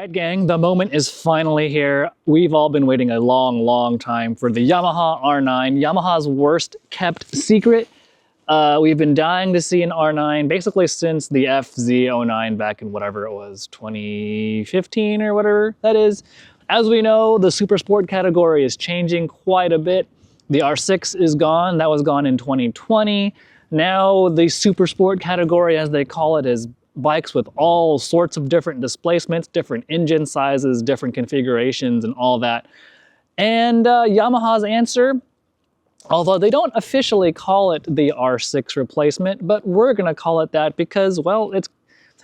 right, gang, the moment is finally here. We've all been waiting a long time for the Yamaha R9, Yamaha's worst kept secret. We've been dying to see an R9 basically since the FZ-09 back in whatever it was, 2015 or whatever that is. As we know, the super sport category is changing quite a bit. The R6 is gone, that was gone in 2020. Now the super sport category, as they call it, is bikes with all sorts of different displacements, different engine sizes, different configurations, and all that. And Yamaha's answer, although they don't officially call it the R6 replacement, but we're gonna call it that because, well,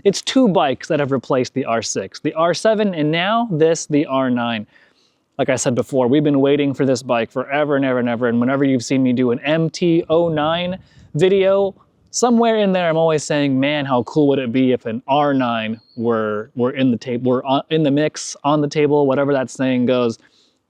it's two bikes that have replaced the R6. The R7 and now this, the R9. Like I said before, we've been waiting for this bike forever and ever and ever, and whenever you've seen me do an MT-09 video, somewhere in there I'm always saying, man, how cool would it be if an R9 were in the mix, on the table, whatever that saying goes.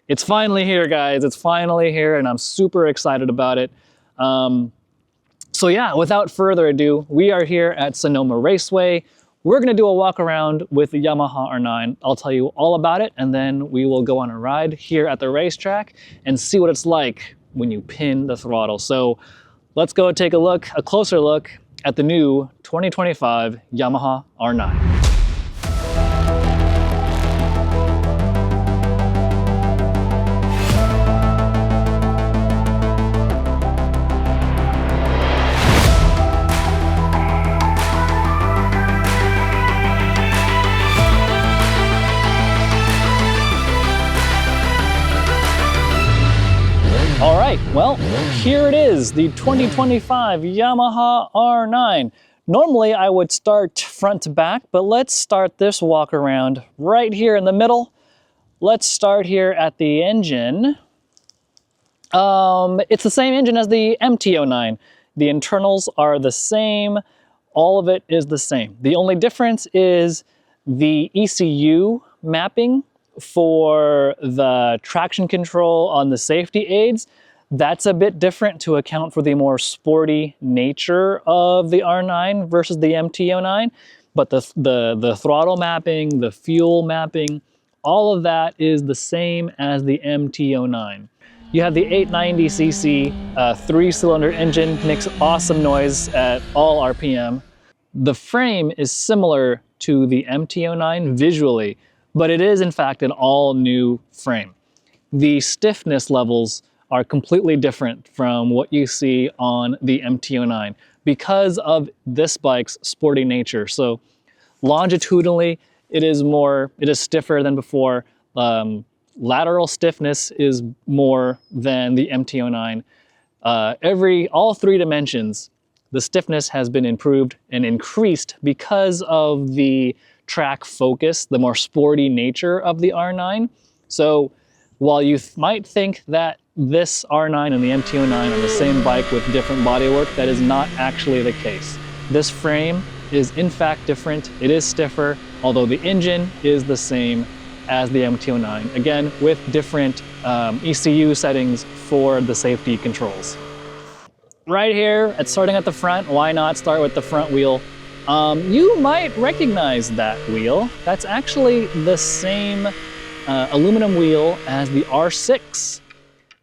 It's finally here, guys. It's finally here, and I'm super excited about it. So yeah, without further ado, we are here at Sonoma Raceway. We're gonna do a walk around with the Yamaha R9. I'll tell you all about it, and then we will go on a ride here at the racetrack and see what it's like when you pin the throttle. So let's go take a closer look at the new 2025 Yamaha R9. All right, well, here it is, the 2025 Yamaha R9. Normally I would start front to back, but let's start this walk around right here in the middle. Let's start here at the engine. It's the same engine as the MT-09. The internals are the same. All of it is the same. The only difference is the ECU mapping for the traction control on the safety aids. That's a bit different to account for the more sporty nature of the R9 versus the MT-09, but the throttle mapping, the fuel mapping, all of that is the same as the MT-09. You have the 890cc 3-cylinder engine, makes awesome noise at all RPM. The frame is similar to the MT-09 visually, but it is in fact an all new frame. The stiffness levels are completely different from what you see on the MT-09 because of this bike's sporty nature. So longitudinally, it is stiffer than before. Lateral stiffness is more than the MT-09. All three dimensions, the stiffness has been improved and increased because of the track focus, the more sporty nature of the R9. So while you might think that this R9 and the MT-09 are the same bike with different bodywork, that is not actually the case. This frame is in fact different. It is stiffer, although the engine is the same as the MT-09, again with different ECU settings for the safety controls. Right here, starting at the front, why not start with the front wheel? You might recognize that wheel. That's actually the same aluminum wheel as the R6,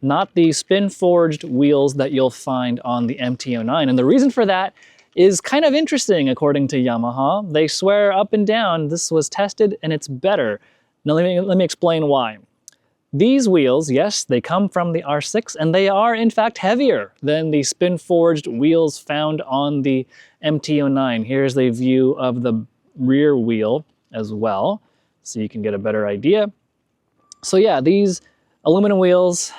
not the spin-forged wheels that you'll find on the MT-09. And the reason for that is kind of interesting, according to Yamaha. They swear up and down this was tested and it's better. Now let me explain why. These wheels, yes, they come from the R6 and they are in fact heavier than the spin-forged wheels found on the MT-09. Here's a view of the rear wheel as well, so you can get a better idea. So yeah, these aluminum wheels,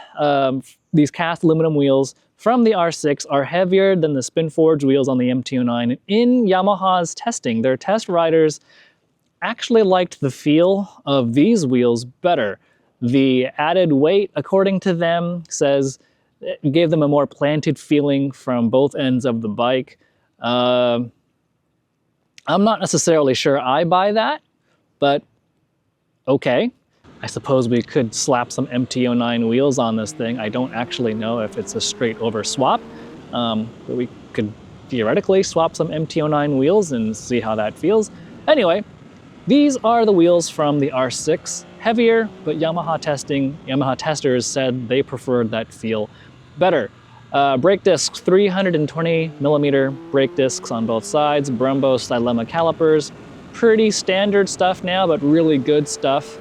these cast aluminum wheels from the R6 are heavier than the spin-forged wheels on the MT-09. In Yamaha's testing, their test riders actually liked the feel of these wheels better. The added weight, according to them, says it gave them a more planted feeling from both ends of the bike. I'm not necessarily sure I buy that, but okay. I suppose we could slap some MT-09 wheels on this thing. I don't actually know if it's a straight over swap, but we could theoretically swap some MT-09 wheels and see how that feels. Anyway, These are the wheels from the R6. Heavier, but Yamaha testers said they preferred that feel better. Brake discs, 320 millimeter brake discs on both sides, Brembo Stylema calipers. Pretty standard stuff now, but really good stuff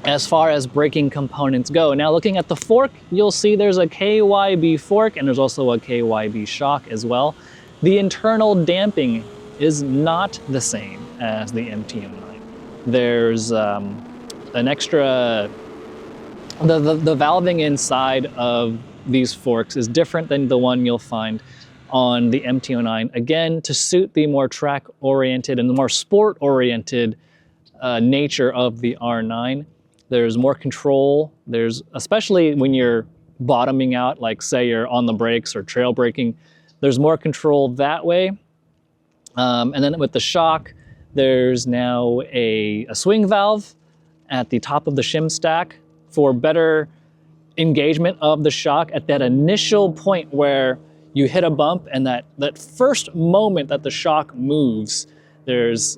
as far as braking components go. Now looking at the fork, you'll see there's a KYB fork and there's also a KYB shock as well. The internal damping is not the same as the MT-09. There's an extra, the valving inside of these forks is different than the one you'll find on the MT-09, again, to suit the more track-oriented and the more sport-oriented nature of the R9. There's more control. There's, especially when you're bottoming out, like say you're on the brakes or trail braking, there's more control that way. And then with the shock, there's now a swing valve at the top of the shim stack for better engagement of the shock at that initial point where you hit a bump, and that first moment that the shock moves, there's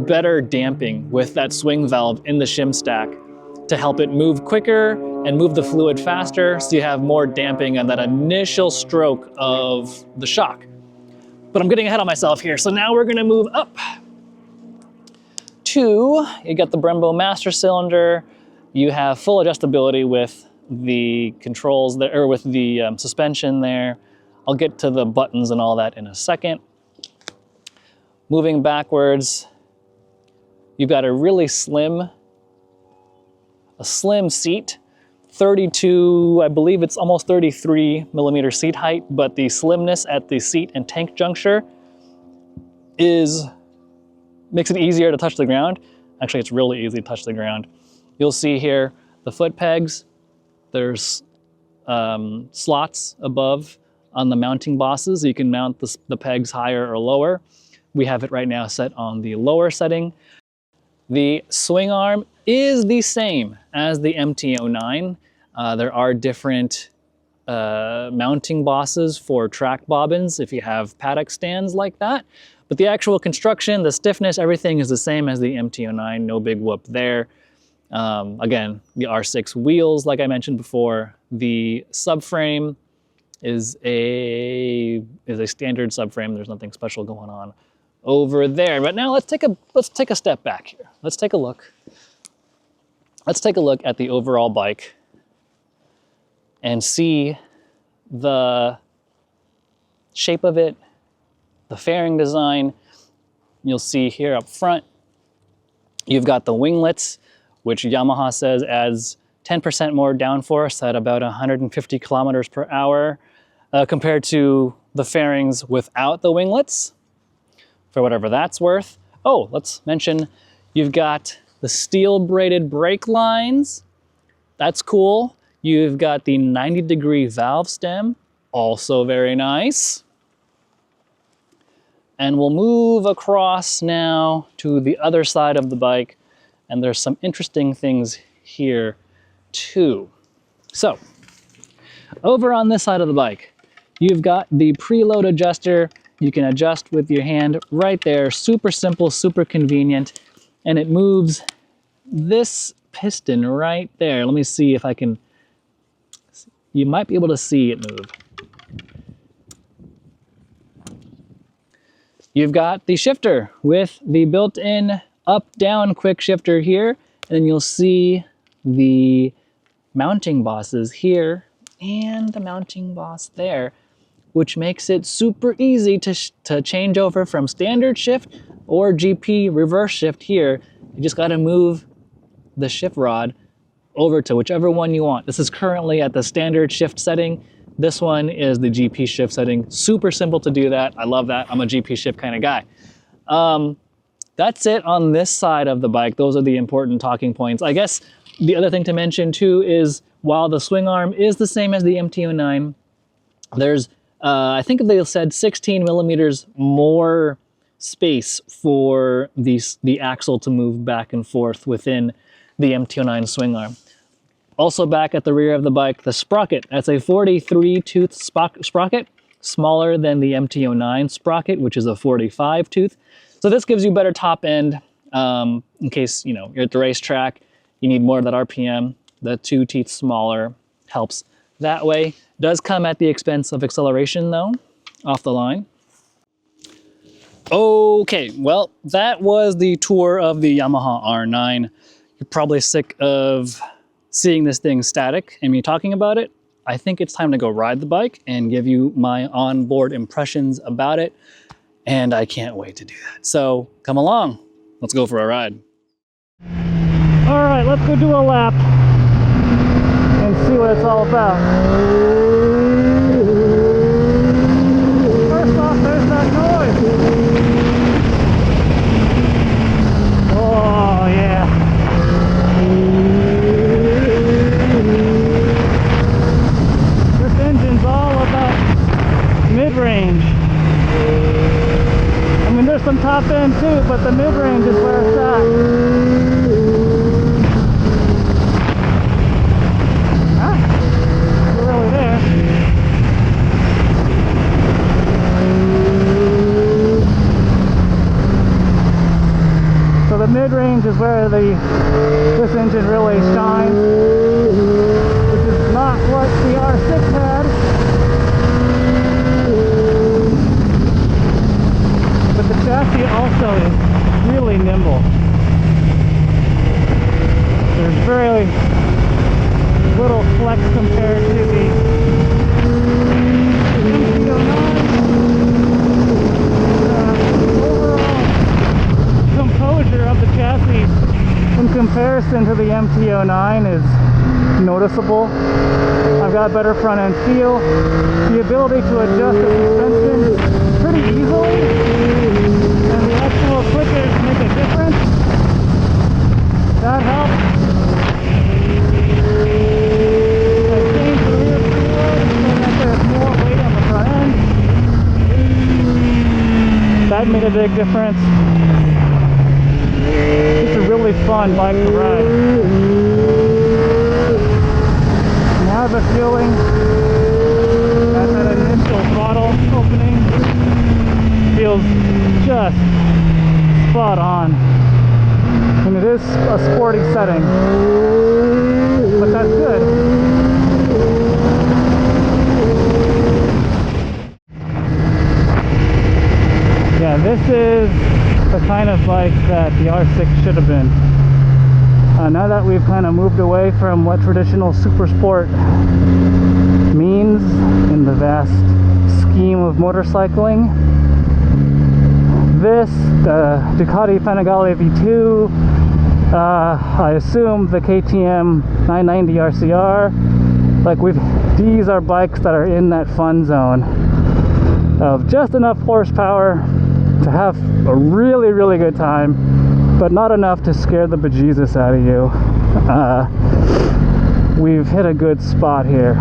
better damping with that swing valve in the shim stack to help it move quicker and move the fluid faster, so you have more damping on that initial stroke of the shock. But I'm getting ahead of myself here, so now we're gonna move up to, you got the Brembo master cylinder, you have full adjustability with the controls there, or with the suspension there. I'll get to the buttons and all that in a second. Moving backwards, you've got a really slim seat, 32, I believe it's almost 33 millimeter seat height, but the slimness at the seat and tank juncture makes it easier to touch the ground. Actually, it's really easy to touch the ground. You'll see here the foot pegs. There's slots above on the mounting bosses. You can mount the pegs higher or lower. We have it right now set on the lower setting. The swing arm is the same as the MT-09. There are different mounting bosses for track bobbins if you have paddock stands like that. But the actual construction, the stiffness, everything is the same as the MT-09. No big whoop there. Again, the R6 wheels, like I mentioned before, the subframe is a standard subframe. There's nothing special going on over there. But now let's take a step back here. Let's take a look. Let's take a look at the overall bike and see the shape of it, the fairing design. You'll see here up front, you've got the winglets, which Yamaha says adds 10% more downforce at about 150 kilometers per hour compared to the fairings without the winglets, for whatever that's worth. Oh, let's mention you've got the steel braided brake lines. That's cool. You've got the 90-degree valve stem, also very nice. And we'll move across now to the other side of the bike, and there's some interesting things here too. So, over on this side of the bike, you've got the preload adjuster. You can adjust with your hand right there. Super simple, super convenient, and it moves this piston right there. Let me see if I can, you might be able to see it move. You've got the shifter with the built-in up-down quick shifter here, and then you'll see the mounting bosses here and the mounting boss there, which makes it super easy to change over from standard shift or GP reverse shift here. You just got to move the shift rod over to whichever one you want. This is currently at the standard shift setting. This one is the GP shift setting. Super simple to do that. I love that. I'm a GP shift kind of guy. That's it on this side of the bike. Those are the important talking points. I guess the other thing to mention too is while the swing arm is the same as the MT-09, there's, I think they said 16 millimeters more space for the axle to move back and forth within the MT-09 swing arm. Also back at the rear of the bike, the sprocket. That's a 43 tooth sprocket, smaller than the MT-09 sprocket, which is a 45 tooth. So this gives you better top end in case, you know, you're at the racetrack, you need more of that RPM. The 2 teeth smaller helps that way. Does come at the expense of acceleration though, off the line. Okay, well, that was the tour of the Yamaha R9. You're probably sick of seeing this thing static and me talking about it. I think it's time to go ride the bike and give you my onboard impressions about it. And I can't wait to do that. So come along, let's go for a ride. All right, let's go do a lap and see what it's all about. First off, there's that noise. Oh yeah. This engine's all about mid-range. I mean, there's some top end too, but the mid-range is where it's at. The mid-range is where this engine really shines, which is not what the R6 had. But the chassis also is really nimble. There's very little flex compared to the MT-09. Composure of the chassis in comparison to the MT-09 is noticeable. I've got better front end feel, the ability to adjust the suspension pretty easily, and the actual clickers make a difference. That helps. I changed the rear preload so that there's more weight on the front end. That made a big difference. It's a really fun bike to ride. And I have a feeling that that initial throttle opening feels just spot on. And it is a sporty setting, but that's good. Yeah, this is the kind of bike that the R6 should have been. Now that we've kind of moved away from what traditional super sport means in the vast scheme of motorcycling, this, the Ducati Panigale V2, I assume the KTM 990 RCR, like these are bikes that are in that fun zone of just enough horsepower to have a really, really good time, but not enough to scare the bejesus out of you. We've hit a good spot here.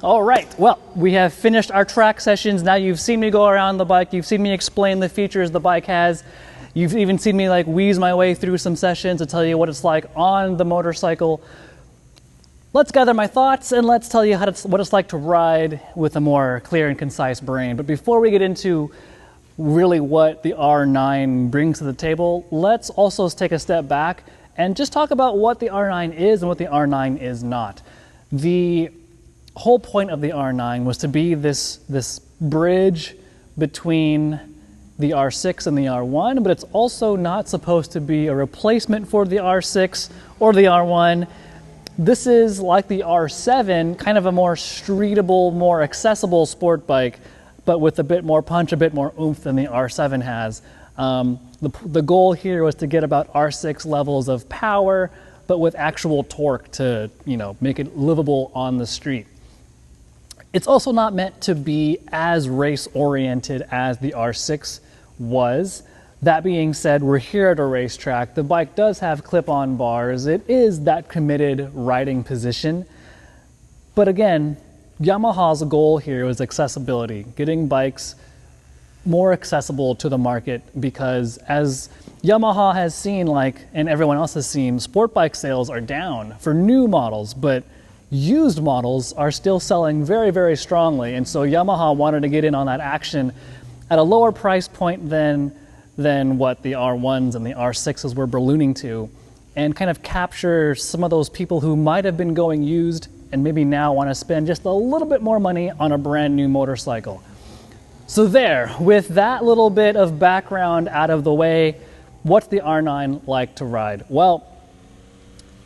All right, well, we have finished our track sessions. Now you've seen me go around the bike, you've seen me explain the features the bike has, you've even seen me like wheeze my way through some sessions to tell you what it's like on the motorcycle. Let's gather my thoughts and let's tell you what it's like to ride with a more clear and concise brain. But before we get into really what the R9 brings to the table, let's also take a step back and just talk about what the R9 is and what the R9 is not. The whole point of the R9 was to be this bridge between the R6 and the R1, but it's also not supposed to be a replacement for the R6 or the R1. This is like the R7, kind of a more streetable, more accessible sport bike, but with a bit more punch, a bit more oomph than the R7 has. The goal here was to get about R6 levels of power, but with actual torque to, you know, make it livable on the street. It's also not meant to be as race-oriented as the R6 was. That being said, we're here at a racetrack. The bike does have clip-on bars. It is that committed riding position. But again, Yamaha's goal here was accessibility, getting bikes more accessible to the market, because as Yamaha has seen, and everyone else has seen, sport bike sales are down for new models, but used models are still selling very, very strongly. And so Yamaha wanted to get in on that action at a lower price point than what the R1s and the R6s were ballooning to, and kind of capture some of those people who might have been going used and maybe now want to spend just a little bit more money on a brand new motorcycle. So there, with that little bit of background out of the way, what's the R9 like to ride? Well,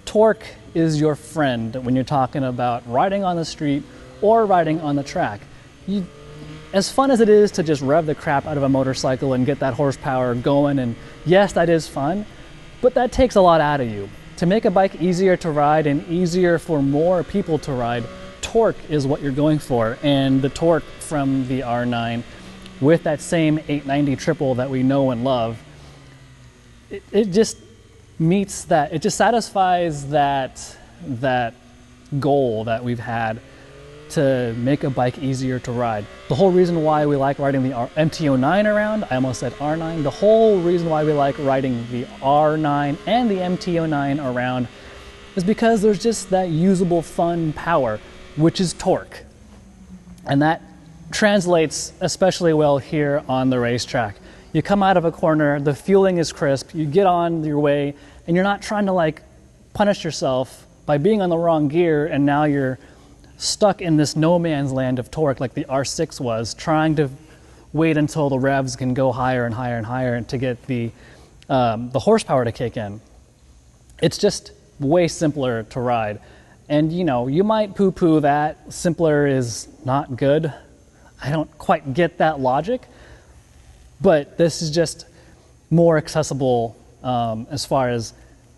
torque is your friend when you're talking about riding on the street or riding on the track. As fun as it is to just rev the crap out of a motorcycle and get that horsepower going, and yes, that is fun, but that takes a lot out of you. To make a bike easier to ride and easier for more people to ride, torque is what you're going for. And the torque from the R9, with that same 890 triple that we know and love, it just meets that, it just satisfies that goal that we've had to make a bike easier to ride. The whole reason why we like riding the MT-09 around, I almost said R9, the whole reason why we like riding the R9 and the MT-09 around is because there's just that usable fun power, which is torque. And that translates especially well here on the racetrack. You come out of a corner, the fueling is crisp, you get on your way, and you're not trying to like punish yourself by being on the wrong gear, and now you're stuck in this no man's land of torque like the R6 was, trying to wait until the revs can go higher and higher and higher to get the horsepower to kick in. It's just way simpler to ride. And you know, you might poo-poo that simpler is not good. I don't quite get that logic, but this is just more accessible as far as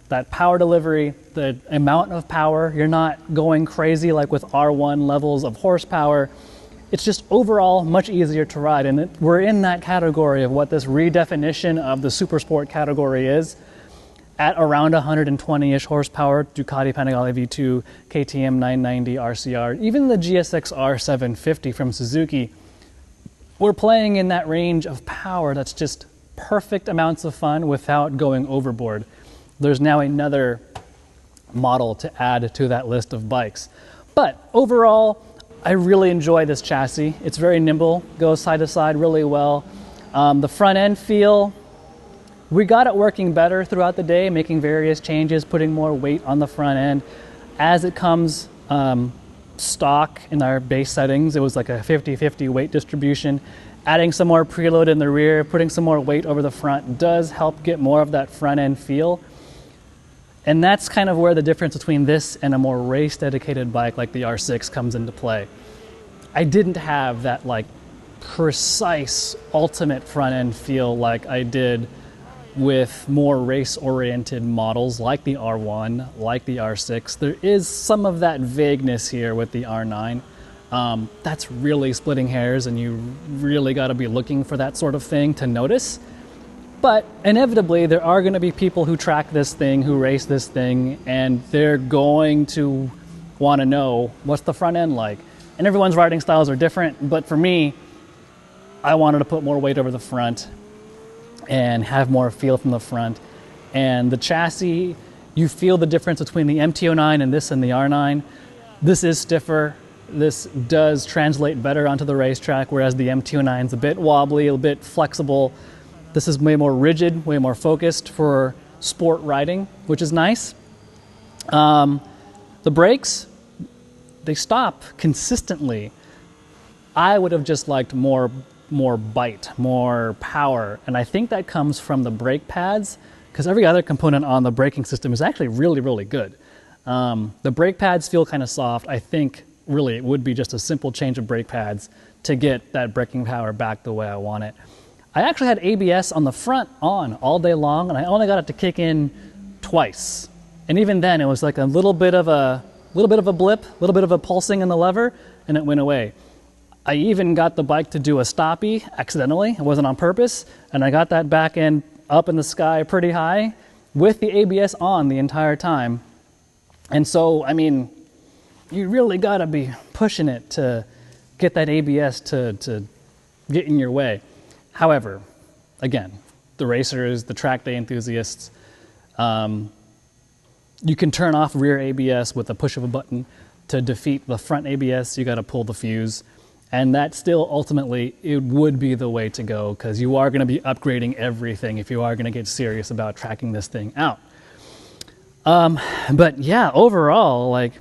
that power delivery, the amount of power. You're not going crazy like with R1 levels of horsepower. It's just overall much easier to ride. And we're in that category of what this redefinition of the Supersport category is. At around 120-ish horsepower, Ducati Panigale V2, KTM 990 RCR, even the GSX R750 from Suzuki, we're playing in that range of power that's just perfect amounts of fun without going overboard. There's now another model to add to that list of bikes. But overall, I really enjoy this chassis. It's very nimble, goes side to side really well. The front end feel, we got it working better throughout the day, making various changes, putting more weight on the front end. As it comes stock in our base settings, it was like a 50-50 weight distribution. Adding some more preload in the rear, putting some more weight over the front does help get more of that front end feel. And that's kind of where the difference between this and a more race dedicated bike like the R6 comes into play. I didn't have that like precise ultimate front end feel like I did with more race oriented models like the R1, like the R6. There is some of that vagueness here with the R9. That's really splitting hairs, and you really got to be looking for that sort of thing to notice. But inevitably, there are going to be people who track this thing, who race this thing, and they're going to want to know what's the front end like. And everyone's riding styles are different, but for me, I wanted to put more weight over the front and have more feel from the front. And the chassis, you feel the difference between the MT-09 and the R9. This is stiffer. This does translate better onto the racetrack, whereas the MT-09 is a bit wobbly, a bit flexible. This is way more rigid, way more focused for sport riding, which is nice. The brakes, they stop consistently. I would have just liked more bite, more power, and I think that comes from the brake pads, because every other component on the braking system is actually really, really good. The brake pads feel kind of soft. I think really it would be just a simple change of brake pads to get that braking power back the way I want it. I actually had ABS on the front on all day long, and I only got it to kick in twice. And even then, it was like a little bit of a blip, a little bit of a pulsing in the lever, and it went away. I even got the bike to do a stoppie accidentally. It wasn't on purpose, and I got that back end up in the sky pretty high with the ABS on the entire time. And so, I mean, you really got to be pushing it to get that ABS to get in your way. However, again, the racers, the track day enthusiasts, you can turn off rear ABS with a push of a button. To defeat the front ABS, you got to pull the fuse. And that still ultimately, it would be the way to go, because you are going to be upgrading everything if you are going to get serious about tracking this thing out. But yeah, overall, like,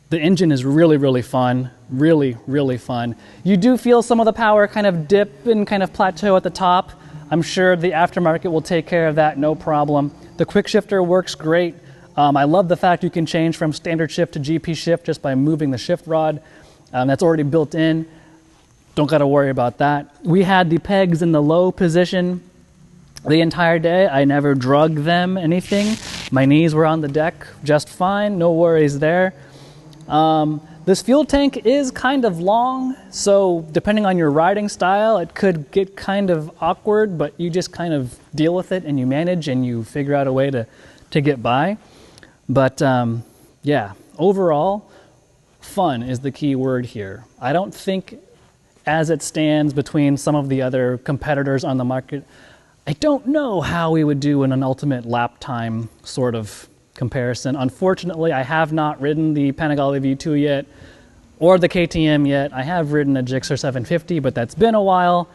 the engine is really, really fun. Really, really fun. You do feel some of the power kind of dip and kind of plateau at the top. I'm sure the aftermarket will take care of that, no problem. The quick shifter works great. I love the fact you can change from standard shift to GP shift just by moving the shift rod. That's already built in. Don't got to worry about that. We had the pegs in the low position the entire day. I never drug them, anything. My knees were on the deck just fine. No worries there. This fuel tank is kind of long, so depending on your riding style, it could get kind of awkward, but you just kind of deal with it and you manage and you figure out a way to get by. But yeah, overall, fun is the key word here. I don't think, as it stands between some of the other competitors on the market, I don't know how we would do in an ultimate lap time sort of comparison. Unfortunately, I have not ridden the Panigale V2 yet, or the KTM yet. I have ridden a Gixxer 750, but that's been a while.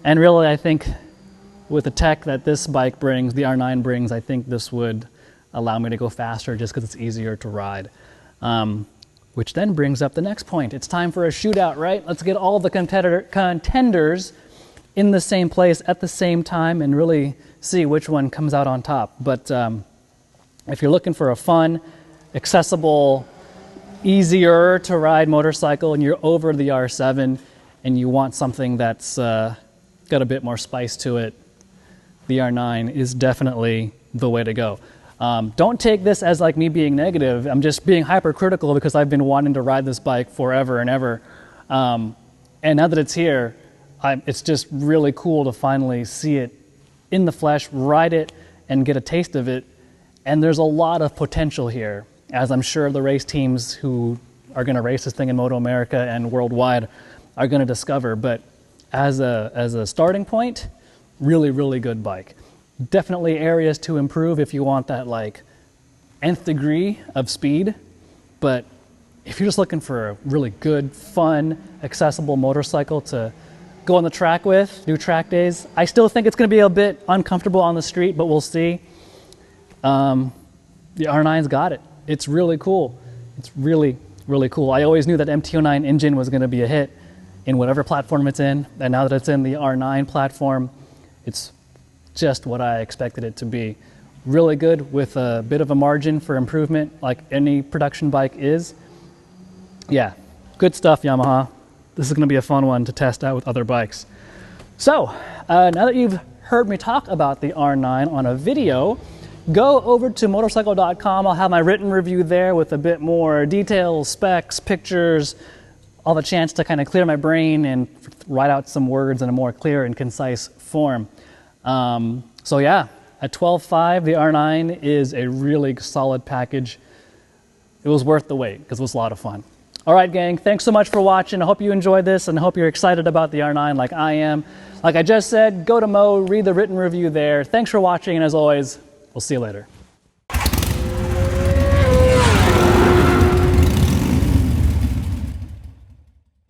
And really, I think with the tech that this bike brings, the R9 brings, I think this would allow me to go faster just because it's easier to ride. Which then brings up the next point. It's time for a shootout, right? Let's get all the contenders in the same place at the same time and really see which one comes out on top. But if you're looking for a fun, accessible, easier to ride motorcycle and you're over the R7 and you want something that's got a bit more spice to it, the R9 is definitely the way to go. Don't take this as like me being negative. I'm just being hypercritical because I've been wanting to ride this bike forever and ever. And now that it's here, it's just really cool to finally see it in the flesh, ride it, and get a taste of it. And there's a lot of potential here, as I'm sure the race teams who are going to race this thing in Moto America and worldwide are going to discover. But as a starting point, really, really good bike. Definitely areas to improve if you want that like nth degree of speed. But if you're just looking for a really good, fun, accessible motorcycle to go on the track with, do track days, I still think it's going to be a bit uncomfortable on the street, but we'll see. The R9's got it. It's really cool. It's really, really cool. I always knew that MT-09 engine was going to be a hit in whatever platform it's in. And now that it's in the R9 platform, it's just what I expected it to be. Really good with a bit of a margin for improvement like any production bike is. Yeah, good stuff, Yamaha. This is going to be a fun one to test out with other bikes. So, now that you've heard me talk about the R9 on a video, go over to Motorcycle.com. I'll have my written review there with a bit more details, specs, pictures. I'll have a chance to kind of clear my brain and write out some words in a more clear and concise form. So yeah, at 12.5, the R9 is a really solid package. It was worth the wait because it was a lot of fun. All right, gang, thanks so much for watching. I hope you enjoyed this and I hope you're excited about the R9 like I am. Like I just said, go to Mo, read the written review there. Thanks for watching, and as always, we'll see you later.